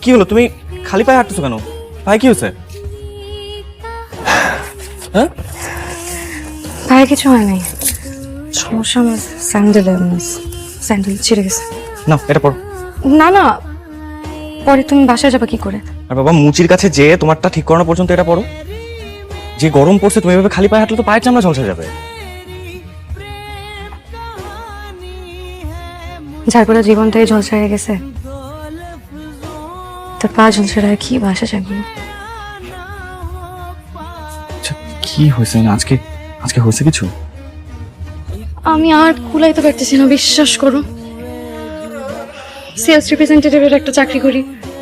কি হলো, তুমি খালি পায়ে হাঁটতেছো কেন? পায়ে কি হয়েছে? হ্যাঁ, পায়ে কিছু হয় নাই, সমস্যা আমার স্যান্ডেল ছিঁড়ে গেছে। না এটা পড়ো। না না, পরে তুমি বাসায় যাবে কি করে? আর বাবা, মুচির কাছে যে তোমারটা ঠিক করানো পর্যন্ত এটা পড়ো। যে গরম পড়ছে, তুমি এভাবে খালি পায়ে হাঁটলে তো পায়ের চামড়া ঝলসে যাবে। যার করে জীবনটাই ঝলসে হয়ে গেছে, তোর পা ঝলসে রাখে কি বাসা যাবে? আচ্ছা, কি হয়েছে আজকে? আজকে হয়েছে কিছু? আমি আর কুলাইতে পারতেছি না, বিশ্বাস করো। সেলস রিপ্রেজেন্টেটিভের একটা চাকরি করি,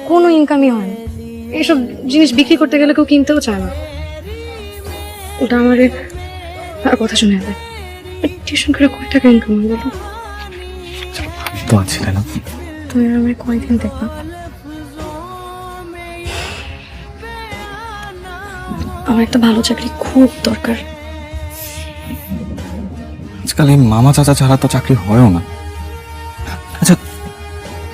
কোনো ইনকামই হয় না। এইসব জিনিস বিক্রি করতে গেলে কেউ কিনতেও চায় না। ওটা আমার আর কথা শুনে দেয়। টিউশন করে কয় টাকা ইনকাম হয় বলো? তো আছে না, তুমি আর আমার কয়দিন দেখবা? আমার একটা ভালো চাকরি খুব দরকার। আজকাল এই মামা চাচা ছাড়া তো চাকরি হয়ও না। আচ্ছা,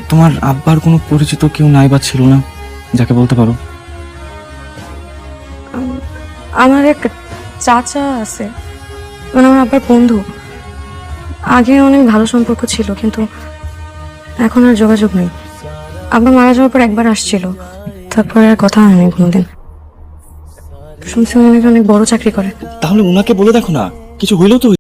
তোমার আব্বার কোনো পরিচিত কেউ নাই বা ছিল না যাকে বলতে পারো? আমার এক চাচা আছে, মানে আমার আব্বার বন্ধু। আগে অনেক ভালো সম্পর্ক ছিল, কিন্তু এখন আর যোগাযোগ নেই। আব্বা মারা যাওয়ার পর একবার আসছিল, তারপরে আর কথা হয়নি কোনোদিন। শুনছি উনি নাকি অনেক বড় চাকরি করে। তাহলে উনাকে বলে দেখো না, কিছু হইলেও তো